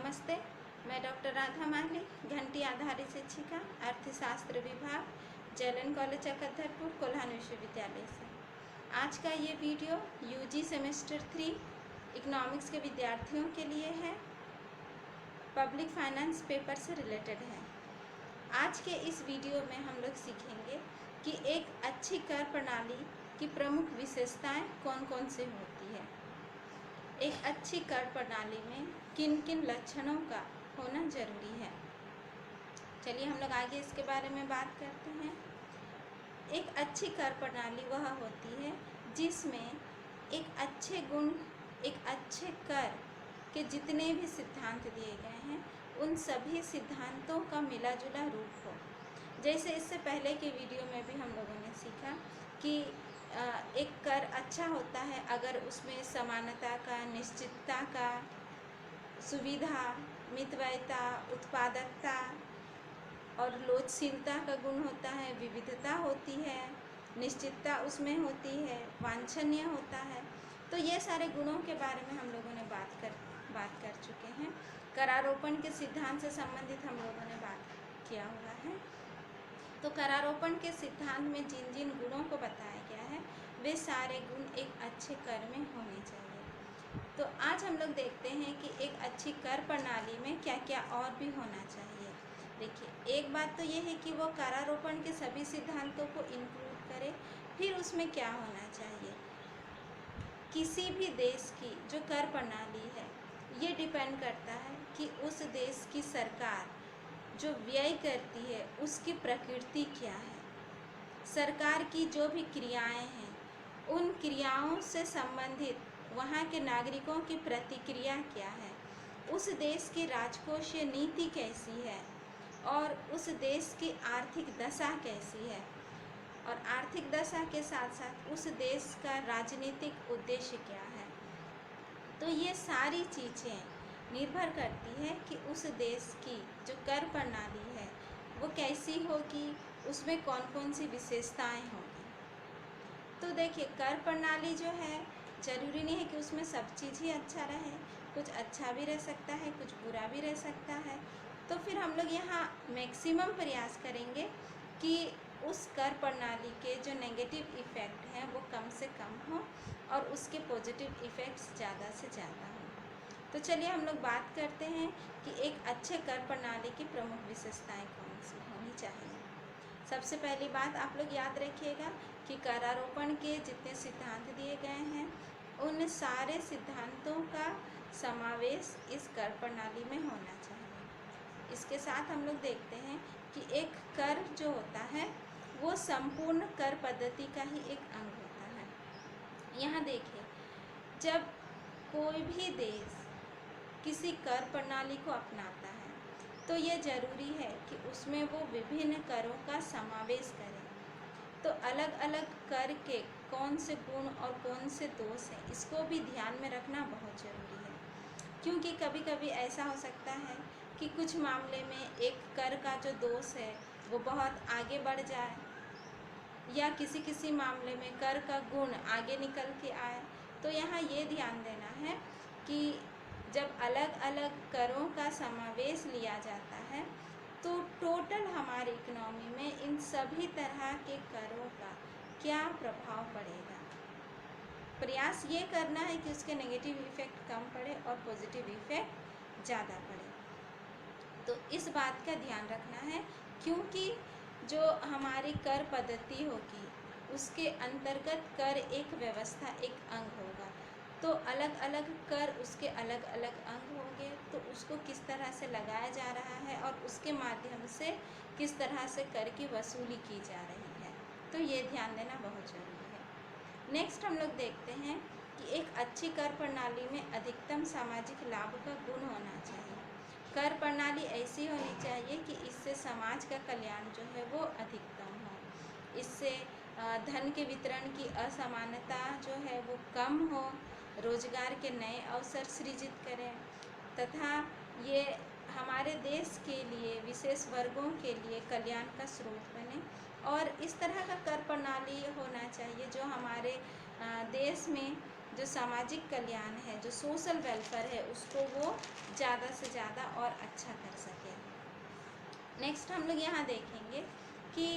नमस्ते, मैं डॉक्टर राधा माली, घंटी आधारित शिक्षिका, अर्थशास्त्र विभाग, जलन कॉलेज चकधरपुर, कोल्हान विश्वविद्यालय से। आज का ये वीडियो यूजी सेमेस्टर 3 इकोनॉमिक्स के विद्यार्थियों के लिए है, पब्लिक फाइनेंस पेपर से रिलेटेड है। आज के इस वीडियो में हम लोग सीखेंगे कि एक अच्छी कर प्रणाली की प्रमुख विशेषताएं कौन कौन सी होती है। एक अच्छी कर प्रणाली में किन किन लक्षणों का होना जरूरी है। चलिए हम लोग आगे इसके बारे में बात करते हैं। एक अच्छी कर प्रणाली वह होती है जिसमें एक अच्छे गुण, एक अच्छे कर के जितने भी सिद्धांत दिए गए हैं उन सभी सिद्धांतों का मिला जुला रूप हो। जैसे इससे पहले के वीडियो में भी हम लोगों ने सीखा कि एक कर अच्छा होता है अगर उसमें समानता का, निश्चितता का, सुविधा, मितव्ययता, उत्पादकता और लोचशीलता का गुण होता है, विविधता होती है, निश्चितता उसमें होती है, वांछनीय होता है। तो ये सारे गुणों के बारे में हम लोगों ने बात कर चुके हैं। करारोपण के सिद्धांत से संबंधित हम लोगों ने बात किया हुआ है। तो करारोपण के सिद्धांत में जिन जिन गुणों को बताया गया है वे सारे गुण एक अच्छे कर में होने चाहिए। तो आज हम लोग देखते हैं कि एक अच्छी कर प्रणाली में क्या क्या और भी होना चाहिए। देखिए, एक बात तो ये है कि वो करारोपण के सभी सिद्धांतों को इंक्लूड करे। फिर उसमें क्या होना चाहिए, किसी भी देश की जो कर प्रणाली है ये डिपेंड करता है कि उस देश की सरकार जो व्यय करती है उसकी प्रकृति क्या है। सरकार की जो भी क्रियाएं हैं उन क्रियाओं से संबंधित वहाँ के नागरिकों की प्रतिक्रिया क्या है, उस देश की राजकोषीय नीति कैसी है और उस देश की आर्थिक दशा कैसी है, और आर्थिक दशा के साथ साथ उस देश का राजनीतिक उद्देश्य क्या है। तो ये सारी चीज़ें निर्भर करती है कि उस देश की जो कर प्रणाली है वो कैसी होगी, उसमें कौन कौन सी विशेषताएं होंगी। तो देखिए, कर प्रणाली जो है ज़रूरी नहीं है कि उसमें सब चीज़ ही अच्छा रहे, कुछ अच्छा भी रह सकता है, कुछ बुरा भी रह सकता है। तो फिर हम लोग यहाँ मैक्सिमम प्रयास करेंगे कि उस कर प्रणाली के जो नेगेटिव इफ़ेक्ट हैं वो कम से कम हो और उसके पॉजिटिव इफ़ेक्ट्स ज़्यादा से ज़्यादा हों। तो चलिए हम लोग बात करते हैं कि एक अच्छे कर प्रणाली की प्रमुख विशेषताएं कौन सी होनी चाहिए। सबसे पहली बात आप लोग याद रखिएगा कि करारोपण के जितने सिद्धांत दिए गए हैं उन सारे सिद्धांतों का समावेश इस कर प्रणाली में होना चाहिए। इसके साथ हम लोग देखते हैं कि एक कर जो होता है वो संपूर्ण कर पद्धति का ही एक अंग होता है। यहाँ देखिए, जब कोई भी देश किसी कर प्रणाली को अपनाता है तो ये ज़रूरी है कि उसमें वो विभिन्न करों का समावेश करे। तो अलग अलग कर के कौन से गुण और कौन से दोष हैं इसको भी ध्यान में रखना बहुत ज़रूरी है, क्योंकि कभी कभी ऐसा हो सकता है कि कुछ मामले में एक कर का जो दोष है वो बहुत आगे बढ़ जाए या किसी किसी मामले में कर का गुण आगे निकल के आए। तो यहाँ ये ध्यान देना है कि जब अलग अलग करों का समावेश लिया जाता है तो टोटल हमारी इकोनॉमी में इन सभी तरह के करों का क्या प्रभाव पड़ेगा। प्रयास ये करना है कि उसके नेगेटिव इफ़ेक्ट कम पड़े और पॉजिटिव इफ़ेक्ट ज़्यादा पड़े। तो इस बात का ध्यान रखना है, क्योंकि जो हमारी कर पद्धति होगी उसके अंतर्गत कर एक व्यवस्था, एक अंग होगा। तो अलग अलग कर उसके अलग अलग अंग होंगे, तो उसको किस तरह से लगाया जा रहा है और उसके माध्यम से किस तरह से कर की वसूली की जा रही है, तो ये ध्यान देना बहुत ज़रूरी है। नेक्स्ट हम लोग देखते हैं कि एक अच्छी कर प्रणाली में अधिकतम सामाजिक लाभ का गुण होना चाहिए। कर प्रणाली ऐसी होनी चाहिए कि इससे समाज का कल्याण जो है वो अधिकतम हो, इससे धन के वितरण की असमानता जो है वो कम हो, रोजगार के नए अवसर सृजित करें तथा ये हमारे देश के लिए, विशेष वर्गों के लिए कल्याण का स्रोत बने। और इस तरह का कर प्रणाली होना चाहिए जो हमारे देश में जो सामाजिक कल्याण है, जो सोशल वेलफेयर है, उसको वो ज़्यादा से ज़्यादा और अच्छा कर सके। नेक्स्ट हम लोग यहाँ देखेंगे कि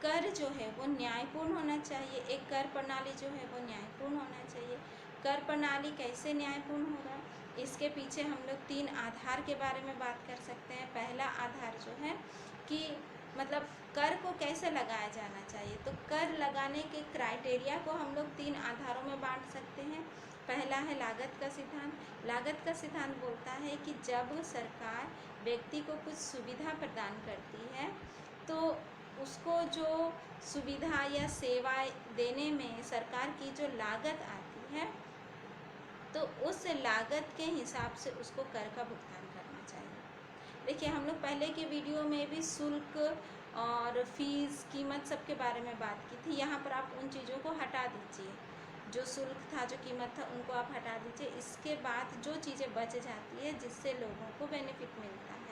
कर जो है वो न्यायपूर्ण होना चाहिए। एक कर प्रणाली जो है वो न्यायपूर्ण होना चाहिए। कर प्रणाली कैसे न्यायपूर्ण होगा, इसके पीछे हम लोग 3 आधार के बारे में बात कर सकते हैं। पहला आधार जो है कि मतलब कर को कैसे लगाया जाना चाहिए, तो कर लगाने के क्राइटेरिया को हम लोग 3 आधारों में बांट सकते हैं। पहला है लागत का सिद्धांत। लागत का सिद्धांत बोलता है कि जब सरकार व्यक्ति को कुछ सुविधा प्रदान करती है तो उसको जो सुविधा या सेवाएं देने में सरकार की जो लागत आती है, तो उस लागत के हिसाब से उसको कर का भुगतान करना चाहिए। देखिए, हम लोग पहले के वीडियो में भी शुल्क और फीस, कीमत सब के बारे में बात की थी। यहाँ पर आप उन चीज़ों को हटा दीजिए, जो शुल्क था, जो कीमत था, उनको आप हटा दीजिए। इसके बाद जो चीज़ें बच जाती है जिससे लोगों को बेनिफिट मिलता है,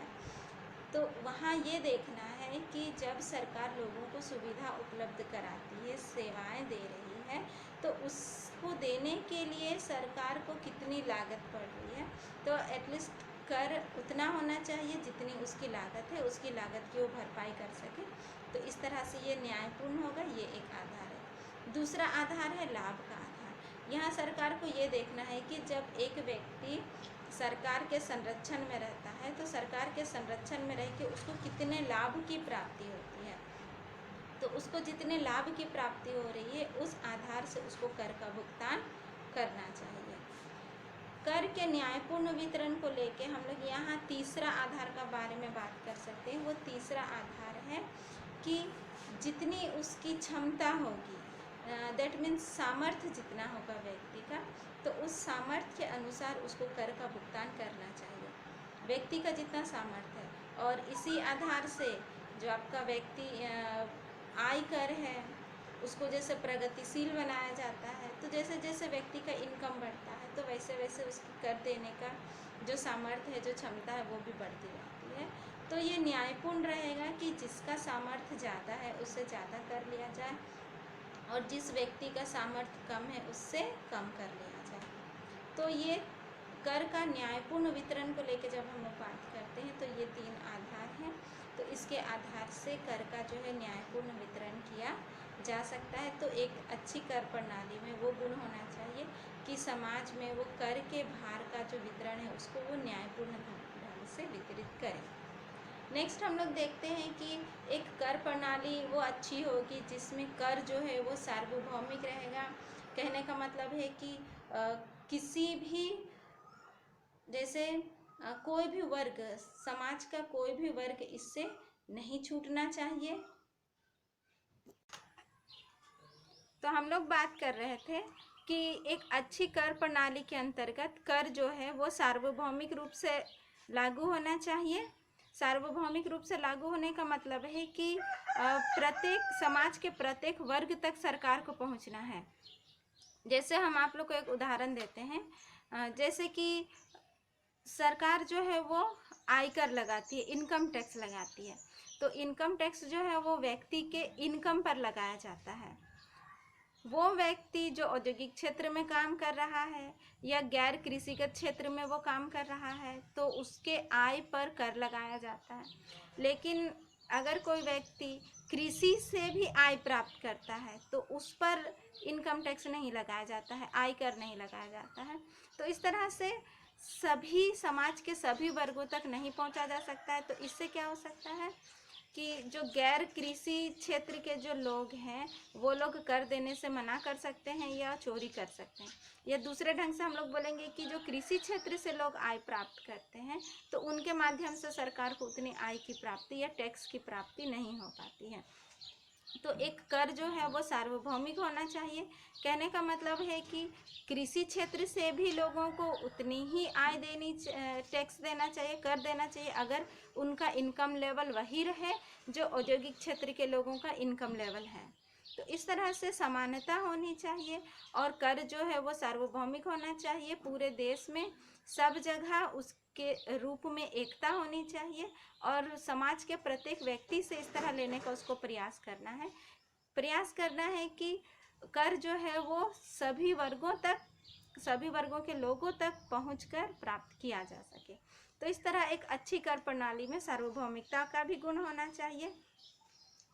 तो वहाँ ये देखना है कि जब सरकार लोगों को सुविधा उपलब्ध कराती है, सेवाएं दे रही है, तो उसको देने के लिए सरकार को कितनी लागत पड़ रही है। तो एटलीस्ट कर उतना होना चाहिए जितनी उसकी लागत है, उसकी लागत की वो भरपाई कर सके। तो इस तरह से ये न्यायपूर्ण होगा, ये एक आधार है। दूसरा आधार है लाभ का आधार। यहाँ सरकार को ये देखना है कि जब एक व्यक्ति सरकार के संरक्षण में रहता है, तो सरकार के संरक्षण में रह के उसको कितने लाभ की प्राप्ति होती है। तो उसको जितने लाभ की प्राप्ति हो रही है, उस आधार से उसको कर का भुगतान करना चाहिए। कर के न्यायपूर्ण वितरण को लेके हम लोग यहाँ तीसरा आधार का बारे में बात कर सकते हैं। वो तीसरा आधार है कि जितनी उसकी क्षमता होगी, दैट मीन्स सामर्थ्य जितना होगा व्यक्ति का, तो उस सामर्थ्य के अनुसार उसको कर का भुगतान करना चाहिए। व्यक्ति का जितना सामर्थ्य है, और इसी आधार से जो आपका व्यक्ति आय कर है, उसको जैसे प्रगतिशील बनाया जाता है। तो जैसे जैसे व्यक्ति का इनकम बढ़ता है, तो वैसे वैसे उसकी कर देने का जो सामर्थ्य है, जो क्षमता है, वो भी बढ़ती रहती है। तो ये न्यायपूर्ण रहेगा कि जिसका सामर्थ्य ज़्यादा है उससे ज़्यादा कर लिया जाए, और जिस व्यक्ति का सामर्थ्य कम है उससे कम कर लिया जाए। तो ये कर का न्यायपूर्ण वितरण को लेकर जब हम लोग बात करते हैं, तो ये 3 आधार हैं। तो इसके आधार से कर का जो है न्यायपूर्ण वितरण किया जा सकता है। तो एक अच्छी कर प्रणाली में वो गुण होना चाहिए कि समाज में वो कर के भार का जो वितरण है उसको वो न्यायपूर्ण ढंग से वितरित करें। नेक्स्ट हम लोग देखते हैं कि एक कर प्रणाली वो अच्छी होगी जिसमें कर जो है वो सार्वभौमिक रहेगा। कहने का मतलब है कि किसी भी, जैसे कोई भी वर्ग, समाज का कोई भी वर्ग इससे नहीं छूटना चाहिए। तो हम लोग बात कर रहे थे कि एक अच्छी कर प्रणाली के अंतर्गत कर जो है वो सार्वभौमिक रूप से लागू होना चाहिए। सार्वभौमिक रूप से लागू होने का मतलब है कि प्रत्येक समाज के प्रत्येक वर्ग तक सरकार को पहुंचना है। जैसे हम आप लोग को एक उदाहरण देते हैं, जैसे कि सरकार जो है वो आयकर लगाती है, इनकम टैक्स लगाती है। तो इनकम टैक्स जो है वो व्यक्ति के इनकम पर लगाया जाता है। वो व्यक्ति जो औद्योगिक क्षेत्र में काम कर रहा है या गैर कृषिगत क्षेत्र में वो काम कर रहा है, तो उसके आय पर कर लगाया जाता है। लेकिन अगर कोई व्यक्ति कृषि से भी आय प्राप्त करता है, तो उस पर इनकम टैक्स नहीं लगाया जाता है, आयकर नहीं लगाया जाता है। तो इस तरह से सभी समाज के सभी वर्गों तक नहीं पहुंचा जा सकता है। तो इससे क्या हो सकता है कि जो गैर कृषि क्षेत्र के जो लोग हैं, वो लोग कर देने से मना कर सकते हैं या चोरी कर सकते हैं। या दूसरे ढंग से हम लोग बोलेंगे कि जो कृषि क्षेत्र से लोग आय प्राप्त करते हैं, तो उनके माध्यम से सरकार को उतनी आय की प्राप्ति या टैक्स की प्राप्ति नहीं हो पाती है। तो एक कर जो है वो सार्वभौमिक होना चाहिए। कहने का मतलब है कि कृषि क्षेत्र से भी लोगों को उतनी ही आय देनी, टैक्स देना चाहिए, कर देना चाहिए, अगर उनका इनकम लेवल वही रहे जो औद्योगिक क्षेत्र के लोगों का इनकम लेवल है। तो इस तरह से समानता होनी चाहिए, और कर जो है वो सार्वभौमिक होना चाहिए। पूरे देश में सब जगह उसके रूप में एकता होनी चाहिए, और समाज के प्रत्येक व्यक्ति से इस तरह लेने का उसको प्रयास करना है कि कर जो है वो सभी वर्गों के लोगों तक पहुंचकर प्राप्त किया जा सके। तो इस तरह एक अच्छी कर प्रणाली में सार्वभौमिकता का भी गुण होना चाहिए।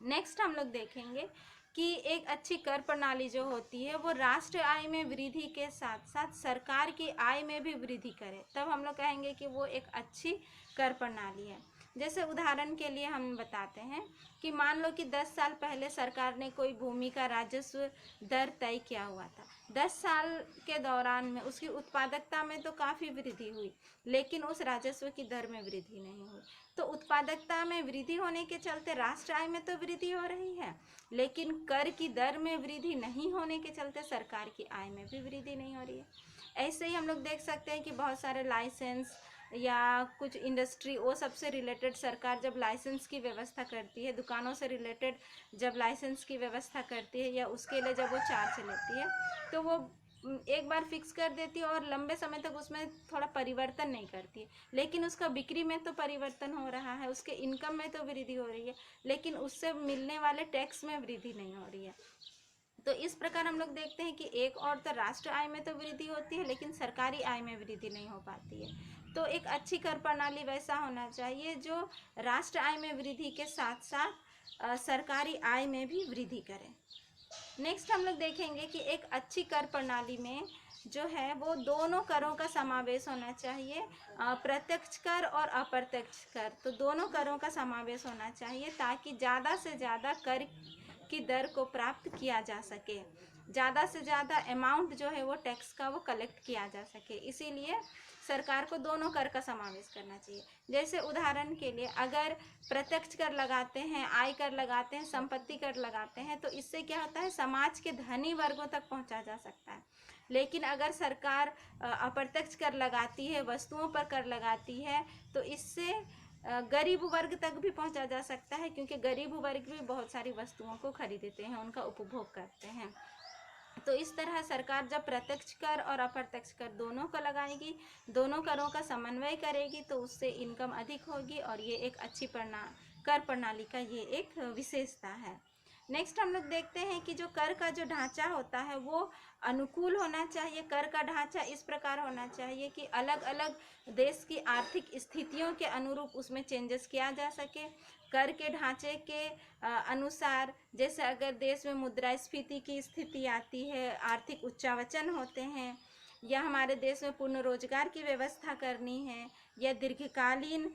नेक्स्ट हम लोग देखेंगे कि एक अच्छी कर प्रणाली जो होती है वो राष्ट्र आय में वृद्धि के साथ साथ सरकार की आय में भी वृद्धि करे, तब हम लोग कहेंगे कि वो एक अच्छी कर प्रणाली है। जैसे उदाहरण के लिए हम बताते हैं कि मान लो कि 10 साल पहले सरकार ने कोई भूमि का राजस्व दर तय किया हुआ था। 10 साल के दौरान में उसकी उत्पादकता में तो काफ़ी वृद्धि हुई, लेकिन उस राजस्व की दर में वृद्धि नहीं हुई। तो उत्पादकता में वृद्धि होने के चलते राष्ट्र आय में तो वृद्धि हो रही है, लेकिन कर की दर में वृद्धि नहीं होने के चलते सरकार की आय में भी वृद्धि नहीं हो रही है। ऐसे ही हम लोग देख सकते हैं कि बहुत सारे लाइसेंस या कुछ इंडस्ट्री वो सबसे रिलेटेड सरकार जब लाइसेंस की व्यवस्था करती है, दुकानों से रिलेटेड जब लाइसेंस की व्यवस्था करती है या उसके लिए जब वो चार्ज लेती है, तो वो एक बार फिक्स कर देती है और लंबे समय तक उसमें थोड़ा परिवर्तन नहीं करती है, लेकिन उसका बिक्री में तो परिवर्तन हो रहा है, उसके इनकम में तो वृद्धि हो रही है, लेकिन उससे मिलने वाले टैक्स में वृद्धि नहीं हो रही है। तो इस प्रकार हम लोग देखते हैं कि एक और तो राष्ट्र आय में तो वृद्धि होती है, लेकिन सरकारी आय में वृद्धि नहीं हो पाती है। तो एक अच्छी कर प्रणाली वैसा होना चाहिए जो राष्ट्र आय में वृद्धि के साथ साथ सरकारी आय में भी वृद्धि करे। नेक्स्ट हम लोग देखेंगे कि एक अच्छी कर प्रणाली में जो है वो दोनों करों का समावेश होना चाहिए, प्रत्यक्ष कर और अप्रत्यक्ष कर, तो दोनों करों का समावेश होना चाहिए ताकि ज़्यादा से ज़्यादा कर की दर को प्राप्त किया जा सके, ज़्यादा से ज़्यादा अमाउंट जो है वो टैक्स का वो कलेक्ट किया जा सके। इसीलिए सरकार को दोनों कर का समावेश करना चाहिए। जैसे उदाहरण के लिए अगर प्रत्यक्ष कर लगाते हैं, आय कर लगाते हैं, संपत्ति कर लगाते हैं, तो इससे क्या होता है, समाज के धनी वर्गों तक पहुंचा जा सकता है। लेकिन अगर सरकार अप्रत्यक्ष कर लगाती है, वस्तुओं पर कर लगाती है, तो इससे गरीब वर्ग तक भी पहुंचा जा सकता है, क्योंकि गरीब वर्ग भी बहुत सारी वस्तुओं को खरीदते हैं, उनका उपभोग करते हैं। तो इस तरह सरकार जब प्रत्यक्ष कर और अप्रत्यक्ष कर दोनों को लगाएगी, दोनों करों का समन्वय करेगी, तो उससे इनकम अधिक होगी और ये एक अच्छी कर प्रणाली का ये एक विशेषता है। नेक्स्ट हम लोग देखते हैं कि जो कर का जो ढांचा होता है वो अनुकूल होना चाहिए। कर का ढांचा इस प्रकार होना चाहिए कि अलग अलग देश की आर्थिक स्थितियों के अनुरूप उसमें चेंजेस किया जा सके। कर के ढांचे के अनुसार, जैसे अगर देश में मुद्रास्फीति की स्थिति आती है, आर्थिक उच्चावचन होते हैं, या हमारे देश में पूर्ण रोजगार की व्यवस्था करनी है, या दीर्घकालीन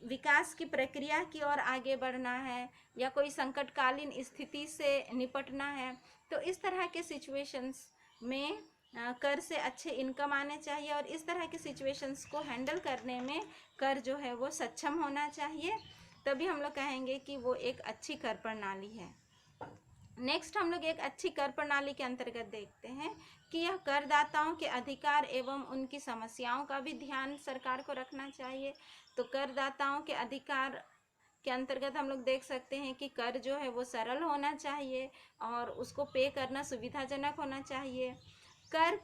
विकास की प्रक्रिया की ओर आगे बढ़ना है, या कोई संकटकालीन स्थिति से निपटना है, तो इस तरह के सिचुएशंस में कर से अच्छे इनकम आने चाहिए और इस तरह के सिचुएशंस को हैंडल करने में कर जो है वो सक्षम होना चाहिए, तभी हम लोग कहेंगे कि वो एक अच्छी कर प्रणाली है। नेक्स्ट हम लोग एक अच्छी कर प्रणाली के अंतर्गत देखते हैं कि यह करदाताओं के अधिकार एवं उनकी समस्याओं का भी ध्यान सरकार को रखना चाहिए। तो करदाताओं के अधिकार के अंतर्गत हम लोग देख सकते हैं कि कर जो है वो सरल होना चाहिए और उसको पे करना सुविधाजनक होना चाहिए। कर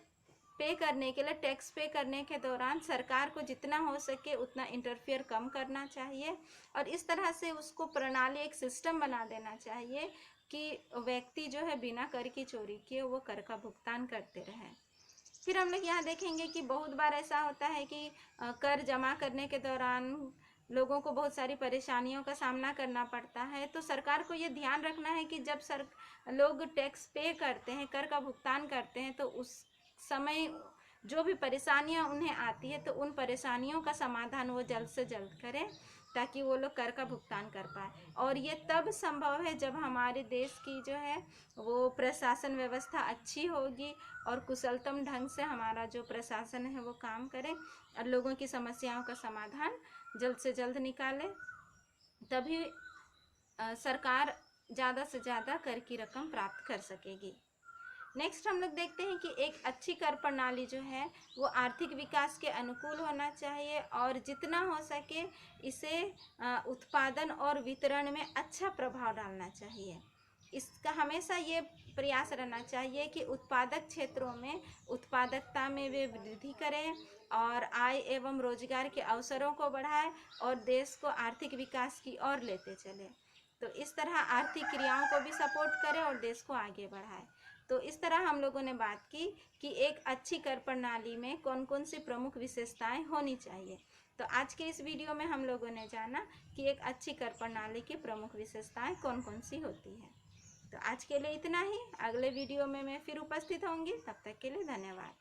पे करने के लिए, टैक्स पे करने के दौरान सरकार को जितना हो सके उतना इंटरफेयर कम करना चाहिए और इस तरह से उसको प्रणाली, एक सिस्टम बना देना चाहिए कि व्यक्ति जो है बिना कर की चोरी किए वो कर का भुगतान करते रहें। फिर हम लोग यहाँ देखेंगे कि बहुत बार ऐसा होता है कि कर जमा करने के दौरान लोगों को बहुत सारी परेशानियों का सामना करना पड़ता है। तो सरकार को ये ध्यान रखना है कि जब लोग टैक्स पे करते हैं, कर का भुगतान करते हैं, तो उस समय जो भी परेशानियां उन्हें आती है तो उन परेशानियों का समाधान वो जल्द से जल्द करें ताकि वो लोग कर का भुगतान कर पाए। और ये तब संभव है जब हमारे देश की जो है वो प्रशासन व्यवस्था अच्छी होगी और कुशलतम ढंग से हमारा जो प्रशासन है वो काम करे और लोगों की समस्याओं का समाधान जल्द से जल्द निकाले, तभी सरकार ज़्यादा से ज़्यादा कर की रकम प्राप्त कर सकेगी। नेक्स्ट हम लोग देखते हैं कि एक अच्छी कर प्रणाली जो है वो आर्थिक विकास के अनुकूल होना चाहिए और जितना हो सके इसे उत्पादन और वितरण में अच्छा प्रभाव डालना चाहिए। इसका हमेशा ये प्रयास रहना चाहिए कि उत्पादक क्षेत्रों में उत्पादकता में वे वृद्धि करें और आय एवं रोजगार के अवसरों को बढ़ाएं और देश को आर्थिक विकास की ओर लेते चले। तो इस तरह आर्थिक क्रियाओं को भी सपोर्ट करे और देश को आगे बढ़ाए। तो इस तरह हम लोगों ने बात की कि एक अच्छी कर प्रणाली में कौन कौन सी प्रमुख विशेषताएं होनी चाहिए। तो आज के इस वीडियो में हम लोगों ने जाना कि एक अच्छी कर प्रणाली की प्रमुख विशेषताएं कौन कौन सी होती है। तो आज के लिए इतना ही। अगले वीडियो में मैं फिर उपस्थित होंगी। तब तक के लिए धन्यवाद।